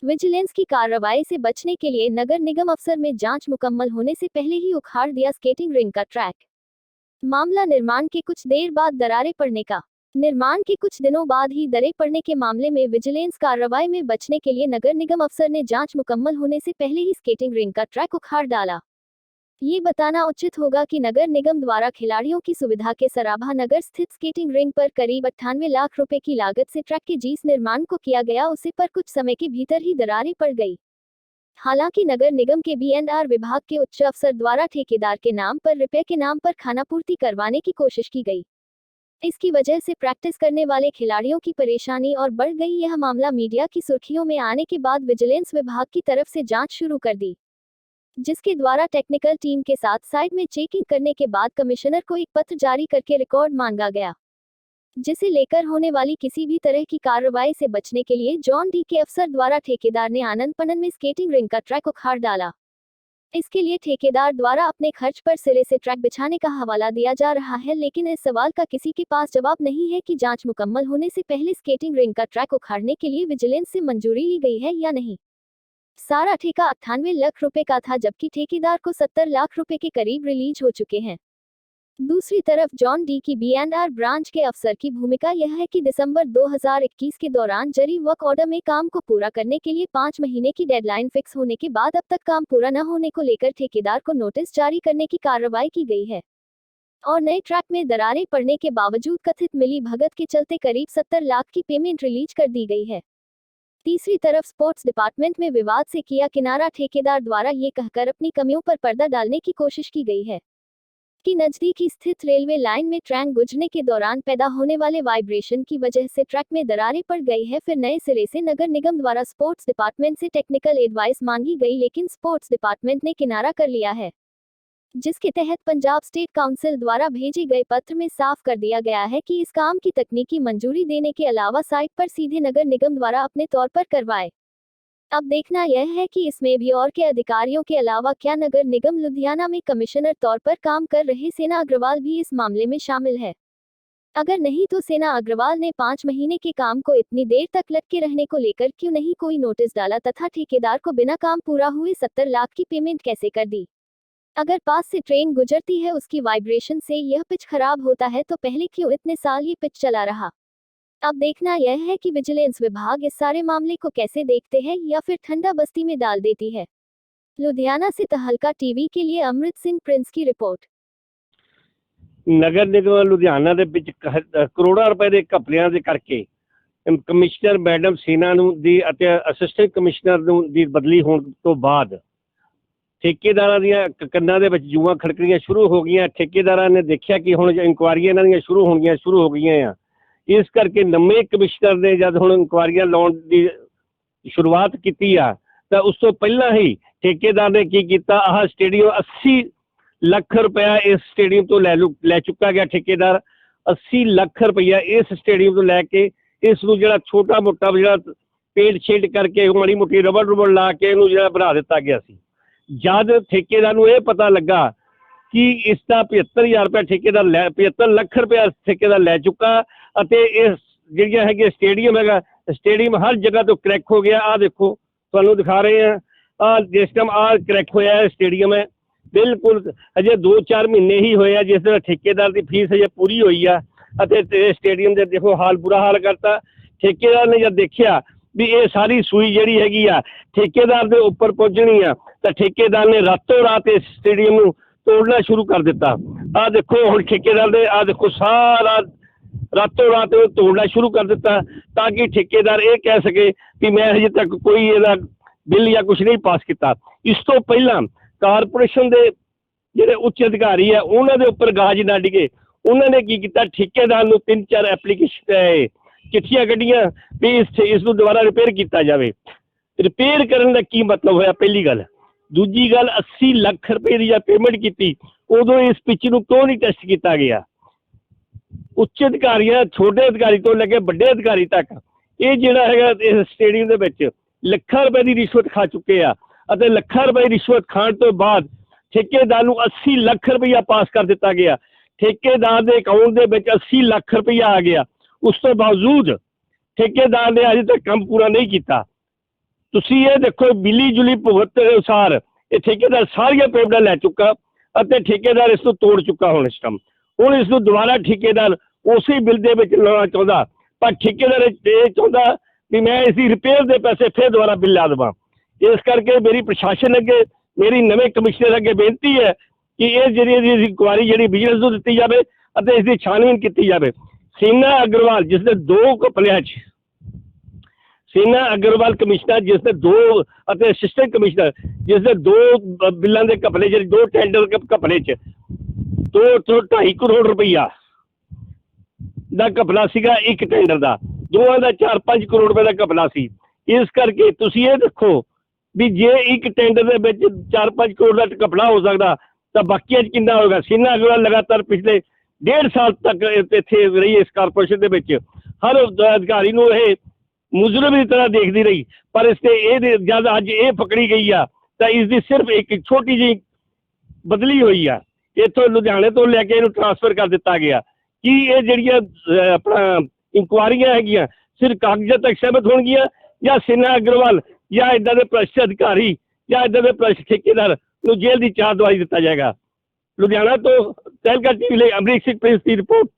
Vigilance की कार्रवाई से बचने के लिए नगर निगम अफसर में जांच मुकम्मल होने से पहले ही उखाड़ दिया स्केटिंग रिंग का ट्रैक। मामला निर्माण के कुछ देर बाद दरारें पड़ने का। निर्माण के कुछ दिनों बाद ही दरें पड़ने के मामले में विजिलेंस कार्रवाई में बचने के लिए नगर निगम अफसर ने जांच मुकम्मल होने से पहले ही स्केटिंग रिंग का ट्रैक उखाड़ डाला। ये बताना उचित होगा कि नगर निगम द्वारा खिलाड़ियों की सुविधा के सराभा नगर स्थित स्केटिंग रिंग पर करीब 98 लाख रुपए की लागत से ट्रैक के जिस निर्माण को किया गया उसे पर कुछ समय के भीतर ही दरारें पड़ गई। हालांकि नगर निगम के B&R विभाग के उच्च अफसर द्वारा ठेकेदार के नाम पर रुपए के नाम पर खानापूर्ति करवाने की कोशिश की गई। इसकी वजह से प्रैक्टिस करने वाले खिलाड़ियों की परेशानी और बढ़ गई। यह मामला मीडिया की सुर्खियों में आने के बाद विजिलेंस विभाग की तरफ से जांच शुरू कर दी, जिसके द्वारा टेक्निकल टीम के साथ साइट में चेकिंग करने के बाद कमिश्नर को एक पत्र जारी करके रिकॉर्ड मांगा गया, जिसे लेकर होने वाली किसी भी तरह की कार्रवाई से बचने के लिए जॉन डी के अफसर द्वारा ठेकेदार ने आनंद पनन में स्केटिंग रिंग का ट्रैक उखाड़ डाला। इसके लिए ठेकेदार द्वारा अपने खर्च पर सिरे से ट्रैक बिछाने का हवाला दिया जा रहा है, लेकिन इस सवाल का किसी के पास जवाब नहीं है कि जांच मुकम्मल होने से पहले स्केटिंग रिंग का ट्रैक उखाड़ने के लिए विजिलेंस से मंजूरी ली गई है या नहीं। सारा ठेका 98 लाख रुपए का था, जबकि ठेकेदार को 70 लाख रुपए के करीब रिलीज हो चुके हैं। दूसरी तरफ जॉन डी की B&R ब्रांच के अफसर की भूमिका यह है कि दिसंबर 2021 के दौरान जारी वर्क ऑर्डर में काम को पूरा करने के लिए 5 महीने की डेडलाइन फिक्स होने के बाद अब तक काम पूरा न होने को लेकर ठेकेदार को नोटिस जारी करने की कार्रवाई की गई है और नए ट्रैक में दरारें पड़ने के बावजूद कथित मिली भगत के चलते करीब 70 लाख की पेमेंट रिलीज कर दी गई है। तीसरी तरफ स्पोर्ट्स डिपार्टमेंट में विवाद से किया किनारा। ठेकेदार द्वारा ये कहकर अपनी कमियों पर पर्दा डालने की कोशिश की गई है कि नजदीक ही स्थित रेलवे लाइन में ट्रेन गुजरने के दौरान पैदा होने वाले वाइब्रेशन की वजह से ट्रैक में दरारें पड़ गई है। फिर नए सिरे से नगर निगम द्वारा स्पोर्ट्स डिपार्टमेंट से टेक्निकल एडवाइस मांगी गई, लेकिन स्पोर्ट्स डिपार्टमेंट ने किनारा कर लिया है, जिसके तहत पंजाब स्टेट काउंसिल द्वारा भेजे गए पत्र में साफ कर दिया गया है कि इस काम की तकनीकी मंजूरी देने के अलावा साइट पर सीधे नगर निगम द्वारा अपने तौर पर करवाए। अब देखना यह है कि इसमें भी और के अधिकारियों के अलावा क्या नगर निगम लुधियाना में कमिश्नर तौर पर काम कर रहे सेना अग्रवाल भी इस मामले में शामिल है। अगर नहीं तो सेना अग्रवाल ने 5 महीने के काम को इतनी देर तक लटके रहने को लेकर क्यों नहीं कोई नोटिस डाला तथा ठेकेदार को बिना काम पूरा हुए 70 लाख की पेमेंट कैसे कर दी। अगर पास से ट्रेन गुजरती है, उसकी वाइब्रेशन से यह पिच खराब होता है, तो पहले क्यों इतने साल ये पिच चला रहा। अब देखना यह है कि विजिलेंस विभाग इस सारे मामले को कैसे देखते हैं या फिर ठंडा बस्ती में डाल देती है। लुधियाना से तहलका टीवी के लिए अमृत सिंह प्रिंस की रिपोर्ट। नगर निगम लुधियाना ਦੇ ਵਿੱਚ ਕਰੋੜਾਂ ਰੁਪਏ ਦੇ ਘਪਲਿਆਂ ਦੇ ਕਰਕੇ ਕਮਿਸ਼ਨਰ ਮੈਡਮ ਸੀਨਾ ਨੂੰ ਦੀ ਅਤੇ ਅਸਿਸਟੈਂਟ ਕਮਿਸ਼ਨਰ ਨੂੰ ਦੀ ਬਦਲੀ ਹੋਣ ਤੋਂ ਬਾਅਦ ਠੇਕੇਦਾਰਾਂ ਦੀਆਂ ਕੰਨਾਂ ਦੇ ਵਿੱਚ ਜੂਆਂ ਖੜਕਣੀਆਂ ਸ਼ੁਰੂ ਹੋ ਗਈਆਂ। ਠੇਕੇਦਾਰਾਂ ਨੇ ਦੇਖਿਆ ਕਿ ਹੁਣ ਇਨਕੁਆਰੀਆਂ ਇਹਨਾਂ ਦੀਆਂ ਸ਼ੁਰੂ ਹੋ ਗਈਆਂ ਆ। ਇਸ ਕਰਕੇ ਨਵੇਂ ਕਮਿਸ਼ਨਰ ਨੇ ਜਦ ਹੁਣ ਇਨਕੁਆਰੀਆਂ ਲਾਉਣ ਦੀ ਸ਼ੁਰੂਆਤ ਕੀਤੀ ਆ ਤਾਂ ਉਸ ਤੋਂ ਪਹਿਲਾਂ ਹੀ ਠੇਕੇਦਾਰ ਨੇ ਕੀ ਕੀਤਾ, ਆਹ ਸਟੇਡੀਅਮ 80 ਲੱਖ ਰੁਪਇਆ ਇਸ ਸਟੇਡੀਅਮ ਤੋਂ ਲੈ ਚੁੱਕਾ ਗਿਆ। ਠੇਕੇਦਾਰ 80 ਲੱਖ ਰੁਪਇਆ ਇਸ ਸਟੇਡੀਅਮ ਤੋਂ ਲੈ ਕੇ ਇਸ ਨੂੰ ਜਿਹੜਾ ਛੋਟਾ ਮੋਟਾ ਜਿਹੜਾ ਪੇਂਟ ਸ਼ੇਡ ਕਰਕੇ ਮਾੜੀ ਮੋਟੀ ਰਬੜ ਲਾ ਕੇ ਇਹਨੂੰ ਜਿਹੜਾ ਬਣਾ ਦਿੱਤਾ ਗਿਆ ਸੀ। ਜਦ ਠੇਕੇਦਾਰ ਨੂੰ ਇਹ ਪਤਾ ਲੱਗਾ ਕਿ ਇਸ ਦਾ 75,000 ਰੁਪਇਆ ਠੇਕੇਦਾਰ 75 ਲੱਖ ਰੁਪਇਆ ਠੇਕੇਦਾਰ ਲੈ ਚੁੱਕਾ ਅਤੇ ਇਹ ਜਿਹੜੀਆਂ ਹੈਗੀਆਂ ਸਟੇਡੀਅਮ ਹਰ ਜਗ੍ਹਾ ਤੋਂ ਕਰੈਕ ਹੋ ਗਿਆ। ਆਹ ਦੇਖੋ ਤੁਹਾਨੂੰ ਦਿਖਾ ਰਹੇ ਆ, ਆਹ ਜਿਸ ਟਾਈਮ ਆਹ ਕਰੈਕ ਹੋਇਆ ਸਟੇਡੀਅਮ ਹੈ, ਬਿਲਕੁਲ ਅਜੇ 2-4 ਮਹੀਨੇ ਹੀ ਹੋਏ ਆ ਜਿਸ ਤਰ੍ਹਾਂ ਠੇਕੇਦਾਰ ਦੀ ਫੀਸ ਅਜੇ ਪੂਰੀ ਹੋਈ ਆ ਅਤੇ ਸਟੇਡੀਅਮ ਦੇ ਦੇਖੋ ਬੁਰਾ ਹਾਲ ਕਰਤਾ। ਠੇਕੇਦਾਰ ਨੇ ਜਦ ਦੇਖਿਆ ਵੀ ਇਹ ਸਾਰੀ ਸੂਈ ਜਿਹੜੀ ਹੈਗੀ ਆ ਠੇਕੇਦਾਰ ਦੇ ਉੱਪਰ ਪਹੁੰਚਣੀ ਆ ਤਾਂ ਠੇਕੇਦਾਰ ਨੇ ਰਾਤੋਂ ਰਾਤ ਇਸ ਸਟੇਡੀਅਮ ਨੂੰ ਤੋੜਨਾ ਸ਼ੁਰੂ ਕਰ ਦਿੱਤਾ। ਆਹ ਦੇਖੋ ਹੁਣ ਠੇਕੇਦਾਰ ਦੇ ਆਹ ਦੇਖੋ ਸਾਰਾ ਰਾਤੋਂ ਰਾਤ ਤੋੜਨਾ ਸ਼ੁਰੂ ਕਰ ਦਿੱਤਾ ਤਾਂ ਕਿ ਠੇਕੇਦਾਰ ਇਹ ਕਹਿ ਸਕੇ ਕਿ ਮੈਂ ਹਜੇ ਤੱਕ ਕੋਈ ਇਹਦਾ ਬਿੱਲ ਜਾਂ ਕੁਛ ਨਹੀਂ ਪਾਸ ਕੀਤਾ। ਇਸ ਤੋਂ ਪਹਿਲਾਂ ਕਾਰਪੋਰੇਸ਼ਨ ਦੇ ਜਿਹੜੇ ਉੱਚ ਅਧਿਕਾਰੀ ਆ ਉਹਨਾਂ ਦੇ ਉੱਪਰ ਗਾਜ ਨਾ ਡਿਗੇ, ਉਹਨਾਂ ਨੇ ਕੀ ਕੀਤਾ, ਠੇਕੇਦਾਰ ਨੂੰ 3-4 ਐਪਲੀਕੇਸ਼ਨ ਚਿੱਠੀਆਂ ਕੱਢੀਆਂ ਵੀ ਇਸ ਨੂੰ ਦੁਬਾਰਾ ਰਿਪੇਅਰ ਕੀਤਾ ਜਾਵੇ। ਰਿਪੇਅਰ ਕਰਨ ਦਾ ਕੀ ਮਤਲਬ ਹੋਇਆ, ਪਹਿਲੀ ਗੱਲ। ਦੂਜੀ ਗੱਲ 80 ਲੱਖ ਰੁਪਏ ਦੀ ਜਾਂ ਪੇਮੈਂਟ ਕੀਤੀ, ਉਦੋਂ ਇਸ ਪਿੱਚ ਨੂੰ ਕਿਉਂ ਨਹੀਂ ਟੈਸਟ ਕੀਤਾ ਗਿਆ। ਉੱਚ ਅਧਿਕਾਰੀਆਂ, ਛੋਟੇ ਅਧਿਕਾਰੀ ਤੋਂ ਲੈ ਕੇ ਵੱਡੇ ਅਧਿਕਾਰੀ ਤੱਕ ਇਹ ਜਿਹੜਾ ਹੈਗਾ ਇਸ ਸਟੇਡੀਅਮ ਦੇ ਵਿੱਚ ਲੱਖਾਂ ਰੁਪਏ ਦੀ ਰਿਸ਼ਵਤ ਖਾ ਚੁੱਕੇ ਆ ਅਤੇ ਲੱਖਾਂ ਰੁਪਏ ਰਿਸ਼ਵਤ ਖਾਣ ਤੋਂ ਬਾਅਦ ਠੇਕੇਦਾਰ ਨੂੰ 80 ਲੱਖ ਰੁਪਈਆ ਪਾਸ ਕਰ ਦਿੱਤਾ ਗਿਆ। ਠੇਕੇਦਾਰ ਦੇ ਅਕਾਊਂਟ ਦੇ ਵਿੱਚ 80 ਲੱਖ ਰੁਪਈਆ ਆ ਗਿਆ। ਉਸ ਤੋਂ ਬਾਵਜੂਦ ਠੇਕੇਦਾਰ ਨੇ ਅਜੇ ਤੱਕ ਕੰਮ ਪੂਰਾ ਨਹੀਂ ਕੀਤਾ। ਤੁਸੀਂ ਇਹ ਦੇਖੋ ਮਿਲੀ ਜੁਲੀ ਭੁਗਤ ਦੇ ਅਨੁਸਾਰ ਇਹ ਠੇਕੇਦਾਰ ਸਾਰੀਆਂ ਪੇਮੈਂਟਾਂ ਲੈ ਚੁੱਕਾ ਅਤੇ ਠੇਕੇਦਾਰ ਇਸ ਨੂੰ ਤੋੜ ਚੁੱਕਾ ਹੁਣ ਇਸ ਟਾਈਮ। ਹੁਣ ਇਸ ਨੂੰ ਦੁਬਾਰਾ ਠੇਕੇਦਾਰ ਉਸੇ ਬਿੱਲ ਦੇ ਵਿੱਚ ਲਾਉਣਾ ਚਾਹੁੰਦਾ, ਪਰ ਠੇਕੇਦਾਰ ਇਹ ਚਾਹੁੰਦਾ ਵੀ ਮੈਂ ਇਸ ਦੀ ਰਿਪੇਅਰ ਦੇ ਪੈਸੇ ਫਿਰ ਦੁਬਾਰਾ ਬਿੱਲ ਲਾ ਦੇਵਾਂ। ਇਸ ਕਰਕੇ ਮੇਰੀ ਪ੍ਰਸ਼ਾਸਨ ਅੱਗੇ, ਮੇਰੀ ਨਵੇਂ ਕਮਿਸ਼ਨਰ ਅੱਗੇ ਬੇਨਤੀ ਹੈ ਕਿ ਇਹ ਜਿਹੜੀ ਇਨਕੁਆਇਰੀ ਜਿਹੜੀ ਵਿਜੀਲੈਂਸ ਨੂੰ ਦਿੱਤੀ ਜਾਵੇ ਅਤੇ ਇਸ ਦੀ ਛਾਣਬੀਨ ਕੀਤੀ ਜਾਵੇ। ਸੀਨਾ ਅਗਰਵਾਲ ਜਿਸ ਦੇ 2 ਘਪਲਿਆਂ 'ਚ, ਸੀਨਾ ਅਗਰਵਾਲ ਕਮਿਸ਼ਨਰ ਜਿਸ ਦੇ 2 ਅਤੇ ਅਸਿਸਟੈਂਟ ਕਮਿਸ਼ਨਰ ਜਿਸ ਦੇ 2 ਬਿੱਲਾਂ ਦੇ ਘਪਲੇ, ਜਿਹੜੇ 2 ਟੈਂਡਰ ਘਪਲੇ 'ਚ 2.5 ਕਰੋੜ ਰੁਪਈਆ ਦਾ ਘਪਲਾ ਸੀਗਾ ਇੱਕ ਟੈਂਡਰ ਦਾ, ਦੋਵਾਂ ਦਾ 4-5 ਕਰੋੜ ਰੁਪਏ ਦਾ ਘਪਲਾ ਸੀ। ਇਸ ਕਰਕੇ ਤੁਸੀਂ ਇਹ ਦੇਖੋ ਵੀ ਜੇ ਇੱਕ ਟੈਂਡਰ ਦੇ ਵਿੱਚ 4-5 ਕਰੋੜ ਦਾ ਘਪਲਾ ਹੋ ਸਕਦਾ ਤਾਂ ਬਾਕੀਆਂ 'ਚ ਕਿੰਨਾ ਹੋਵੇਗਾ। ਸੀਨਾ ਅਗਰਵਾਲ ਲਗਾਤਾਰ ਪਿਛਲੇ 1.5 ਸਾਲ ਤੱਕ ਇੱਥੇ ਰਹੀ ਇਸ ਕਾਰਪੋਰੇਸ਼ਨ ਦੇ ਵਿੱਚ, ਹਰ ਅਧਿਕਾਰੀ ਨੂੰ ਇਹ ਮੁਜਰਮ ਦੀ ਤਰ੍ਹਾਂ ਦੇਖਦੀ ਰਹੀ, ਪਰ ਇਸ ਤੇ ਇਹ ਜਦ ਅੱਜ ਇਹ ਪਕੜੀ ਗਈ ਆ ਤਾਂ ਇਸ ਦੀ ਸਿਰਫ ਇੱਕ ਛੋਟੀ ਜਿਹੀ ਬਦਲੀ ਹੋਈ ਆ, ਇੱਥੋਂ ਲੁਧਿਆਣੇ ਤੋਂ ਲੈ ਕੇ ਇਹਨੂੰ ਟ੍ਰਾਂਸਫਰ ਕਰ ਦਿੱਤਾ ਗਿਆ। ਕੀ ਇਹ ਜਿਹੜੀਆਂ ਆਪਣਾ ਇਨਕੁਆਇਰੀਆਂ ਹੈਗੀਆਂ ਸਿਰਫ ਕਾਗਜ਼ਾਂ ਤੱਕ ਸੀਮਿਤ ਹੋਣਗੀਆਂ ਜਾਂ ਸੀਨਾ ਅਗਰਵਾਲ ਜਾਂ ਇੱਦਾਂ ਦੇ ਭ੍ਰਿਸ਼ਟ ਅਧਿਕਾਰੀ ਜਾਂ ਇੱਦਾਂ ਦੇ ਭ੍ਰਿਸ਼ਟ ਠੇਕੇਦਾਰ ਨੂੰ ਜੇਲ੍ਹ ਦੀ ਚਾਰ ਦਵਾਈ ਦਿੱਤਾ ਜਾਏਗਾ। ਲੁਧਿਆਣਾ ਤੋਂ ਤਹਿਲਕਾ ਟੀਵੀ ਲਈ ਅਮਰੀਕ ਸਿੰਘ ਪ੍ਰਿੰਸ ਦੀ ਰਿਪੋਰਟ।